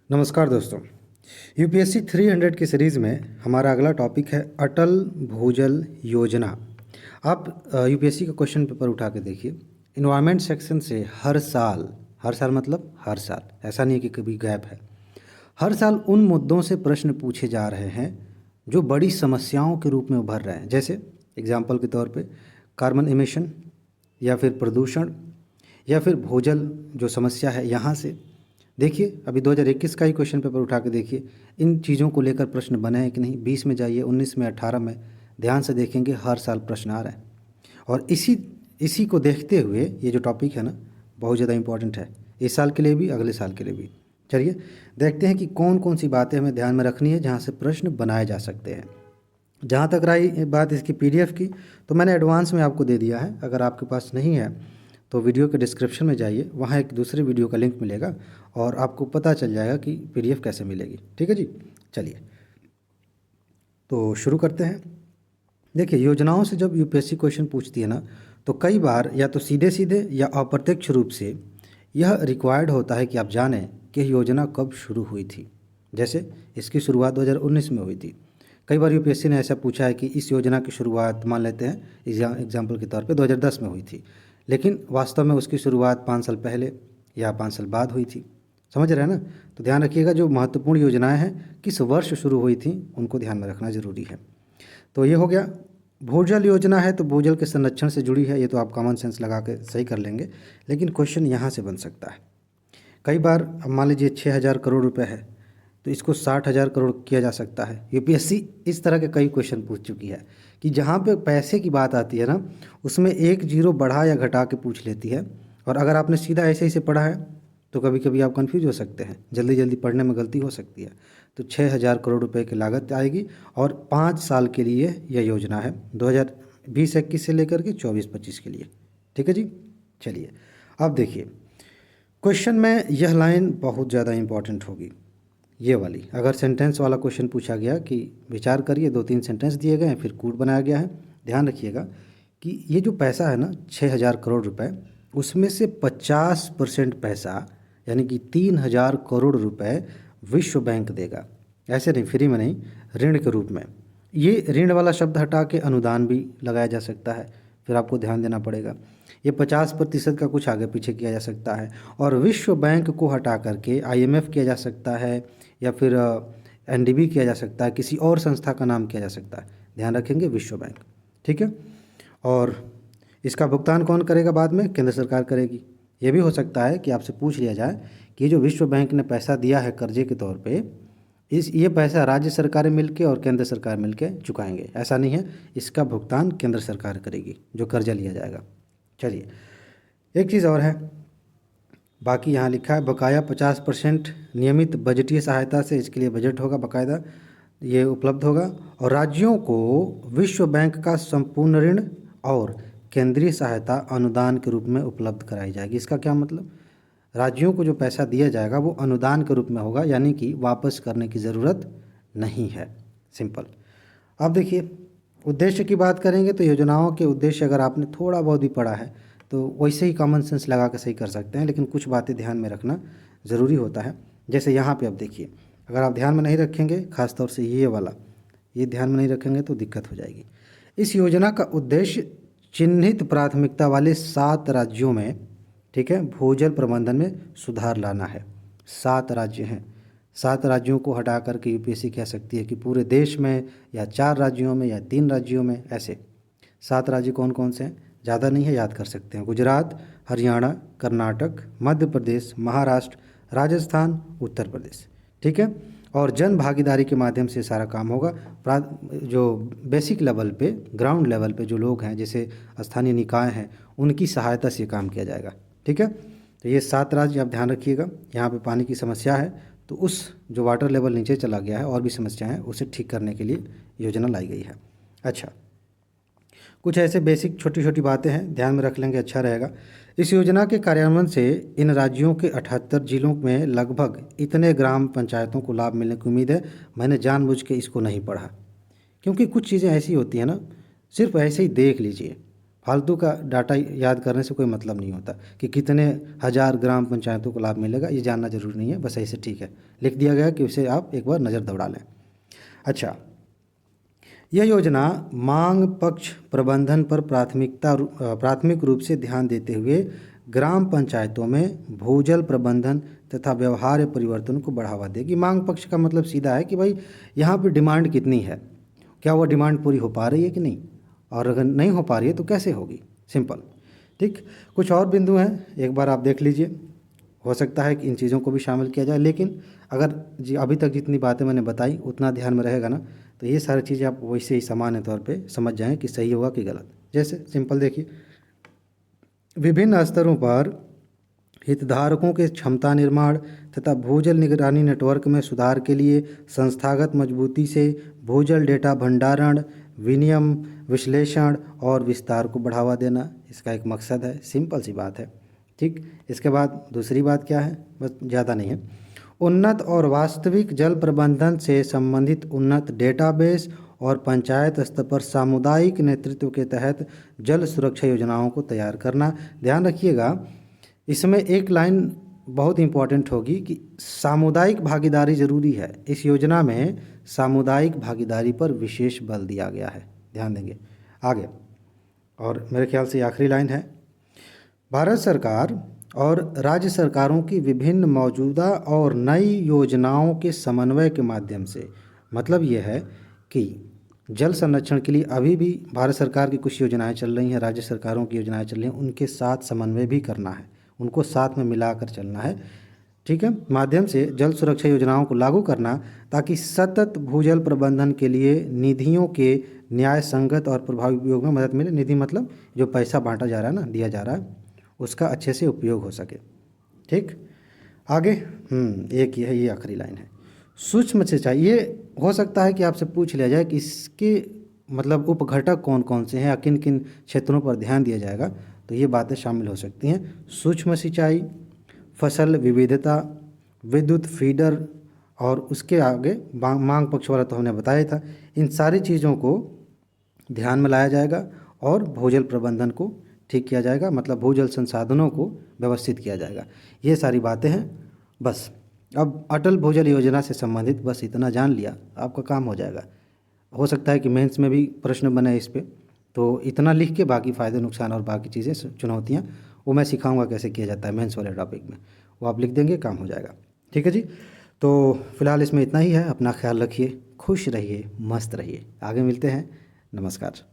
नमस्कार दोस्तों। यूपीएससी 300 की सीरीज़ में हमारा अगला टॉपिक है अटल भूजल योजना। आप यूपीएससी का क्वेश्चन पेपर उठा के देखिए। इन्वायरमेंट सेक्शन से हर साल मतलब हर साल, ऐसा नहीं है कि कभी गैप है, हर साल उन मुद्दों से प्रश्न पूछे जा रहे हैं जो बड़ी समस्याओं के रूप में उभर रहे हैं। जैसे एग्जाम्पल के तौर पे कार्बन इमिशन, या फिर प्रदूषण, या फिर भूजल जो समस्या है यहाँ से। देखिए अभी 2021 का ही क्वेश्चन पेपर उठा के देखिए, इन चीज़ों को लेकर प्रश्न बने हैं कि नहीं। 20 में जाइए, 19 में, 18 में ध्यान से देखेंगे, हर साल प्रश्न आ रहे हैं। और इसी को देखते हुए ये जो टॉपिक है ना, बहुत ज़्यादा इंपॉर्टेंट है, इस साल के लिए भी, अगले साल के लिए भी। चलिए देखते हैं कि कौन कौन सी बातें हमें ध्यान में रखनी है जहाँ से प्रश्न बनाए जा सकते हैं। जहाँ तक रही बात इसकी पीडीएफ की, तो मैंने एडवांस में आपको दे दिया है। अगर आपके पास नहीं है तो वीडियो के डिस्क्रिप्शन में जाइए, वहाँ एक दूसरे वीडियो का लिंक मिलेगा और आपको पता चल जाएगा कि पीडीएफ कैसे मिलेगी। ठीक है जी, चलिए तो शुरू करते हैं। देखिए, योजनाओं से जब यूपीएससी क्वेश्चन पूछती है ना, तो कई बार या तो सीधे सीधे या अप्रत्यक्ष रूप से यह रिक्वायर्ड होता है कि आप जानें कि योजना कब शुरू हुई थी। जैसे इसकी शुरुआत 2019 में हुई थी। कई बार यूपीएससी ने ऐसा पूछा है कि इस योजना की शुरुआत, मान लेते हैं एग्जाम्पल के तौर पे 2010 में हुई थी, लेकिन वास्तव में उसकी शुरुआत 5 साल पहले या 5 साल बाद हुई थी। समझ रहे हैं ना। तो ध्यान रखिएगा, जो महत्वपूर्ण योजनाएं हैं किस वर्ष शुरू हुई थी उनको ध्यान में रखना ज़रूरी है। तो ये हो गया। भूजल योजना है तो भूजल के संरक्षण से जुड़ी है, ये तो आप कॉमन सेंस लगा के सही कर लेंगे, लेकिन क्वेश्चन यहाँ से बन सकता है। कई बार अब मान लीजिए 6,000 करोड़ रुपए है तो इसको 60,000 करोड़ किया जा सकता है। यूपीएससी इस तरह के कई क्वेश्चन पूछ चुकी है कि जहाँ पे पैसे की बात आती है ना, उसमें एक जीरो बढ़ा या घटा के पूछ लेती है। और अगर आपने सीधा ऐसे ही से पढ़ा है तो कभी कभी आप कंफ्यूज हो सकते हैं, जल्दी जल्दी पढ़ने में गलती हो सकती है। तो 6,000 करोड़ रुपए की लागत आएगी और 5 साल के लिए यह योजना है, 2020-21 से लेकर के 24-25 के लिए। ठीक है जी, चलिए अब देखिए क्वेश्चन में यह लाइन बहुत ज़्यादा इंपॉर्टेंट होगी, ये वाली। अगर सेंटेंस वाला क्वेश्चन पूछा गया कि विचार करिए, 2-3 सेंटेंस दिए गए हैं, फिर कूट बनाया गया है। ध्यान रखिएगा कि ये जो पैसा है ना 6,000 करोड़ रुपए, उसमें से 50% पैसा यानी कि 3,000 करोड़ रुपए विश्व बैंक देगा। ऐसे नहीं, फ्री में नहीं, ऋण के रूप में। ये ऋण वाला शब्द हटा के अनुदान भी लगाया जा सकता है, फिर आपको ध्यान देना पड़ेगा। ये 50% का कुछ आगे पीछे किया जा सकता है। और विश्व बैंक को हटा करके आईएमएफ किया जा सकता है, या फिर एनडीबी किया जा सकता है, किसी और संस्था का नाम किया जा सकता है। ध्यान रखेंगे, विश्व बैंक। ठीक है। और इसका भुगतान कौन करेगा बाद में? केंद्र सरकार करेगी। ये भी हो सकता है कि आपसे पूछ लिया जाए कि ये जो विश्व बैंक ने पैसा दिया है कर्जे के तौर पे, ये पैसा राज्य सरकारें मिलके और केंद्र सरकार मिलके चुकाएंगे। ऐसा नहीं है, इसका भुगतान केंद्र सरकार करेगी जो कर्जा लिया जाएगा। चलिए एक चीज़ और है, बाकी यहाँ लिखा है बकाया 50% नियमित बजटीय सहायता से, इसके लिए बजट होगा बाकायदा, ये उपलब्ध होगा। और राज्यों को विश्व बैंक का संपूर्ण ऋण और केंद्रीय सहायता अनुदान के रूप में उपलब्ध कराई जाएगी। इसका क्या मतलब? राज्यों को जो पैसा दिया जाएगा वो अनुदान के रूप में होगा, यानी कि वापस करने की ज़रूरत नहीं है। सिंपल। अब देखिए उद्देश्य की बात करेंगे तो योजनाओं के उद्देश्य अगर आपने थोड़ा बहुत भी पढ़ा है तो वैसे ही कॉमन सेंस लगा के सही कर सकते हैं, लेकिन कुछ बातें ध्यान में रखना ज़रूरी होता है। जैसे यहाँ पे अब देखिए, अगर आप ध्यान में नहीं रखेंगे, ख़ास तौर से ये वाला, ये ध्यान में नहीं रखेंगे तो दिक्कत हो जाएगी। इस योजना का उद्देश्य चिन्हित प्राथमिकता वाले 7 राज्यों में, ठीक है, भूजल प्रबंधन में सुधार लाना है। 7 राज्य हैं, 7 राज्यों को हटा करके यूपीएससी कह सकती है कि पूरे देश में, या 4 राज्यों में, या 3 राज्यों में, ऐसे 7 राज्य कौन कौन से हैं? ज़्यादा नहीं है, याद कर सकते हैं। गुजरात, हरियाणा, कर्नाटक, मध्य प्रदेश, महाराष्ट्र, राजस्थान, उत्तर प्रदेश। ठीक है। और जन भागीदारी के माध्यम से सारा काम होगा। जो बेसिक लेवल पे, ग्राउंड लेवल पे जो लोग हैं, जैसे स्थानीय निकाय हैं, उनकी सहायता से काम किया जाएगा। ठीक है। तो ये 7 राज्य आप ध्यान रखिएगा। यहाँ पे पानी की समस्या है तो उस जो वाटर लेवल नीचे चला गया है और भी समस्याएं हैं, उसे ठीक करने के लिए योजना लाई गई है। अच्छा, कुछ ऐसे बेसिक छोटी छोटी बातें हैं, ध्यान में रख लेंगे, अच्छा रहेगा। इस योजना के कार्यान्वयन से इन राज्यों के 78 जिलों में लगभग इतने ग्राम पंचायतों को लाभ मिलने की उम्मीद है। मैंने जानबूझ के इसको नहीं पढ़ा, क्योंकि कुछ चीज़ें ऐसी होती हैं ना, सिर्फ ऐसे ही देख लीजिए, फालतू का डाटा याद करने से कोई मतलब नहीं होता कि कितने हज़ार ग्राम पंचायतों को लाभ मिलेगा, ये जानना जरूरी नहीं है, बस ऐसे ठीक है लिख दिया गया कि उसे आप एक बार नज़र दौड़ा लें। अच्छा, यह योजना मांग पक्ष प्रबंधन पर प्राथमिक रूप से ध्यान देते हुए ग्राम पंचायतों में भूजल प्रबंधन तथा व्यवहार्य परिवर्तन को बढ़ावा देगी। मांग पक्ष का मतलब सीधा है कि भाई यहाँ पे डिमांड कितनी है, क्या वो डिमांड पूरी हो पा रही है कि नहीं, और अगर नहीं हो पा रही है तो कैसे होगी, सिंपल। ठीक, कुछ और बिंदु हैं, एक बार आप देख लीजिए, हो सकता है कि इन चीज़ों को भी शामिल किया जाए, लेकिन अगर जी अभी तक जितनी बातें मैंने बताई उतना ध्यान में रहेगा ना, तो ये सारी चीज़ें आप वैसे ही सामान्य तौर पे समझ जाएं कि सही होगा कि गलत। जैसे सिंपल देखिए, विभिन्न स्तरों पर हितधारकों के क्षमता निर्माण तथा भूजल निगरानी नेटवर्क में सुधार के लिए संस्थागत मजबूती से भूजल डेटा भंडारण, विनियम, विश्लेषण और विस्तार को बढ़ावा देना इसका एक मकसद है। सिंपल सी बात है। ठीक, इसके बाद दूसरी बात क्या है, बस ज़्यादा नहीं है, उन्नत और वास्तविक जल प्रबंधन से संबंधित उन्नत डेटाबेस और पंचायत स्तर पर सामुदायिक नेतृत्व के तहत जल सुरक्षा योजनाओं को तैयार करना। ध्यान रखिएगा, इसमें एक लाइन बहुत इंपॉर्टेंट होगी कि सामुदायिक भागीदारी ज़रूरी है। इस योजना में सामुदायिक भागीदारी पर विशेष बल दिया गया है, ध्यान देंगे आगे। और मेरे ख्याल से आखिरी लाइन है, भारत सरकार और राज्य सरकारों की विभिन्न मौजूदा और नई योजनाओं के समन्वय के माध्यम से, मतलब ये है कि जल संरक्षण के लिए अभी भी भारत सरकार की कुछ योजनाएं चल रही हैं, राज्य सरकारों की योजनाएं चल रही हैं, उनके साथ समन्वय भी करना है, उनको साथ में मिलाकर चलना है। ठीक है, माध्यम से जल सुरक्षा योजनाओं को लागू करना ताकि सतत भूजल प्रबंधन के लिए निधियों के न्याय संगत और प्रभावी उपयोग में मदद मिले। निधि मतलब जो पैसा बांटा जा रहा है ना, दिया जा रहा है, उसका अच्छे से उपयोग हो सके। ठीक, आगे एक ये है, ये आखिरी लाइन है, सूक्ष्म सिंचाई। ये हो सकता है कि आपसे पूछ लिया जाए कि इसके मतलब उपघटक कौन कौन से हैं या किन किन क्षेत्रों पर ध्यान दिया जाएगा, तो ये बातें शामिल हो सकती हैं। सूक्ष्म सिंचाई, फसल विविधता, विद्युत फीडर, और उसके आगे मांग पक्ष वाला तो हमने बताया था। इन सारी चीज़ों को ध्यान में लाया जाएगा और भूजल प्रबंधन को ठीक किया जाएगा, मतलब भूजल संसाधनों को व्यवस्थित किया जाएगा। ये सारी बातें हैं। बस अब अटल भूजल योजना से संबंधित बस इतना जान लिया, आपका काम हो जाएगा। हो सकता है कि मेंस में भी प्रश्न बने इस पे, तो इतना लिख के बाकी फ़ायदे नुकसान और बाकी चीज़ें चुनौतियाँ वो मैं सिखाऊंगा कैसे किया जाता है मेंस वाले टॉपिक में, वो आप लिख देंगे, काम हो जाएगा। ठीक है जी, तो फिलहाल इसमें इतना ही है। अपना ख्याल रखिए, खुश रहिए, मस्त रहिए। आगे मिलते हैं। नमस्कार।